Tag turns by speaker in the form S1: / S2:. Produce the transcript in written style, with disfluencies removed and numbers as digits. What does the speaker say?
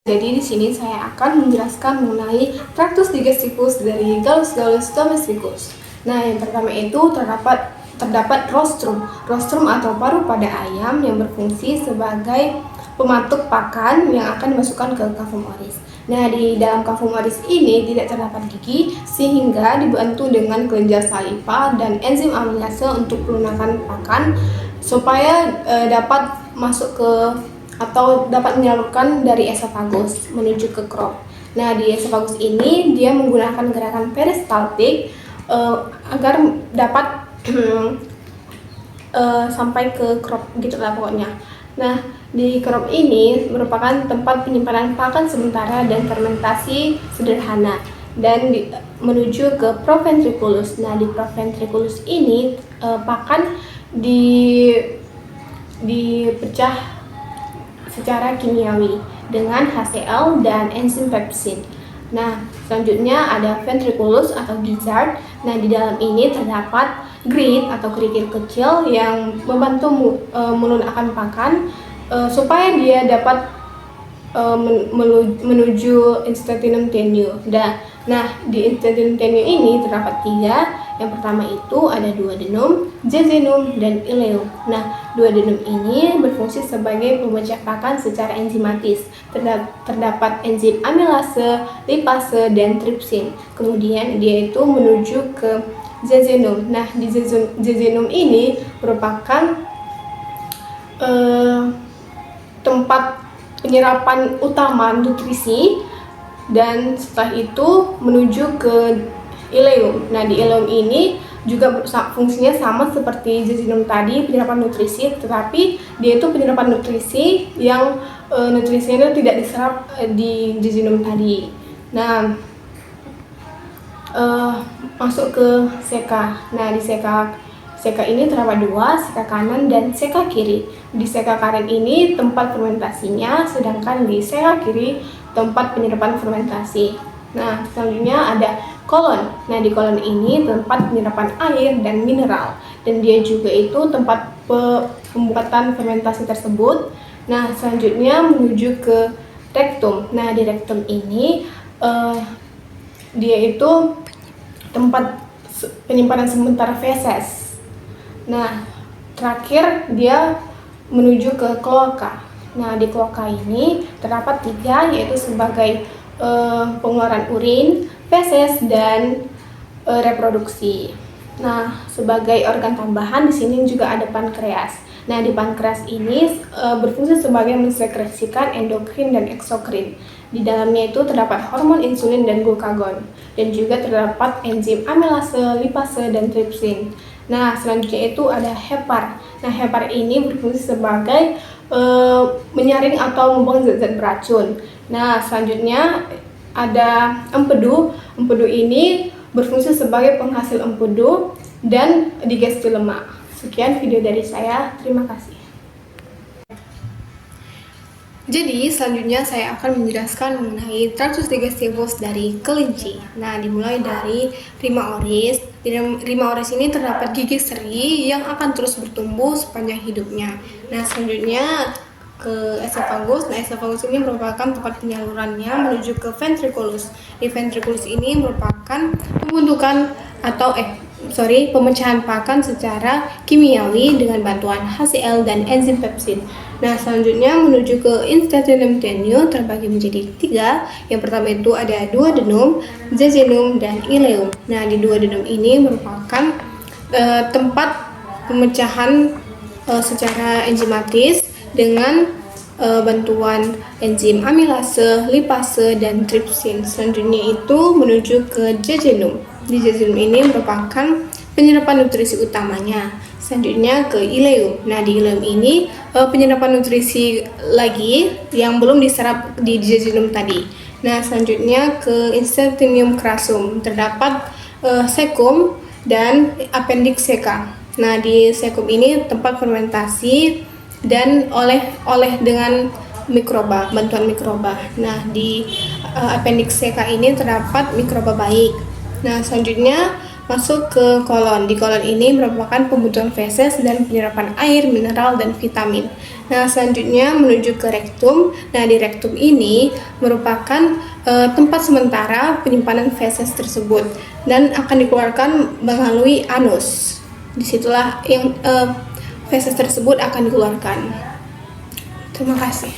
S1: Jadi di sini saya akan menjelaskan mengenai traktus digestivus dari Gallus domesticus. Nah, yang pertama itu terdapat rostrum. Rostrum atau paru pada ayam yang berfungsi sebagai pematuk pakan yang akan dimasukkan ke kafum oris. Nah, di dalam kafum oris ini tidak terdapat gigi sehingga dibantu dengan kelenjar saliva dan enzim amilase untuk pelunakan pakan supaya dapat masuk ke atau dapat menyalurkan dari esofagus menuju ke crop. Nah, di esofagus ini dia menggunakan gerakan peristaltik agar dapat sampai ke crop gitu lah pokoknya. Nah, di crop ini merupakan tempat penyimpanan pakan sementara dan fermentasi sederhana dan menuju ke proventriculus. Nah, di proventriculus ini pakan dipecah secara kimiawi dengan HCl dan enzim pepsin. Nah, selanjutnya ada ventriculus atau gizzard. Nah, di dalam ini terdapat grid atau kerikil kecil yang membantu melunakkan pakan supaya dia dapat menuju intestinum tenue. Nah, di intestinum tenue ini terdapat 3. Yang pertama itu ada duodenum, jejunum, dan ileum. Nah, duodenum ini berfungsi sebagai pemecah pakan secara enzimatis. Terdapat enzim amilase, lipase, dan tripsin. Kemudian dia itu menuju ke jejunum. Nah, di jejunum ini merupakan tempat penyerapan utama nutrisi, dan setelah itu menuju ke ileum. Nah, di ileum ini juga fungsinya sama seperti jejunum tadi, penyerapan nutrisi, tetapi dia itu penyerapan nutrisi yang nutrisinya itu tidak diserap di jejunum tadi. Nah, masuk ke seka. Nah, di seka ini terdapat 2, seka kanan dan seka kiri. Di seka kanan ini tempat fermentasinya, sedangkan di seka kiri tempat penyerapan fermentasi. Nah, selanjutnya ada kolon. Nah, di kolon ini tempat penyerapan air dan mineral, dan dia juga itu tempat pembuatan fermentasi tersebut. Nah, selanjutnya menuju ke rektum. Nah, di rektum ini dia itu tempat penyimpanan sementara feses. Nah, terakhir dia menuju ke kloaka. Nah, di kloaka ini terdapat 3, yaitu sebagai pengeluaran urin, feses, dan reproduksi. Nah, sebagai organ tambahan di sini juga ada pankreas. Nah, di pankreas ini berfungsi sebagai mensekresikan endokrin dan eksokrin. Di dalamnya itu terdapat hormon insulin dan glukagon, dan juga terdapat enzim amilase, lipase, dan tripsin. Nah, selanjutnya itu ada hepar. Nah, hepar ini berfungsi sebagai menyaring atau membuang zat-zat beracun. Nah, selanjutnya ada empedu. Empedu ini berfungsi sebagai penghasil empedu dan digesti lemak. Sekian video dari saya, terima kasih. Jadi selanjutnya saya akan menjelaskan mengenai traktus digestivus dari kelinci. Nah, dimulai dari rima oris. Di rima oris ini terdapat gigi seri yang akan terus bertumbuh sepanjang hidupnya. Nah, selanjutnya ke esophagus. Nah, esophagus ini merupakan tempat penyalurannya menuju ke ventriculus. Di ventriculus ini merupakan pembentukan atau pemecahan pakan secara kimiawi dengan bantuan HCl dan enzim pepsin. Nah, selanjutnya menuju ke intestinum tenue terbagi menjadi 3. Yang pertama itu ada duodenum, jejunum, dan ileum. Nah, di duodenum ini merupakan tempat pemecahan secara enzimatis dengan bantuan enzim amilase, lipase, dan tripsin. Selanjutnya itu menuju ke jejunum. Di jejunum ini merupakan penyerapan nutrisi utamanya. Selanjutnya ke ileum. Nah, di ileum ini penyerapan nutrisi lagi yang belum diserap di jejunum tadi. Nah, selanjutnya ke intestinum crassum. Terdapat sekum dan appendix seka. Nah, di sekum ini tempat fermentasi dan oleh dengan mikroba, bantuan mikroba. Nah, di appendix seka ini terdapat mikroba baik. Nah, selanjutnya masuk ke kolon. Di kolon ini merupakan pembutuhan feses dan penyerapan air, mineral, dan vitamin. Nah, selanjutnya menuju ke rektum. Nah, di rektum ini merupakan tempat sementara penyimpanan feses tersebut dan akan dikeluarkan melalui anus. Disitulah yang feses tersebut akan dikeluarkan. Terima kasih.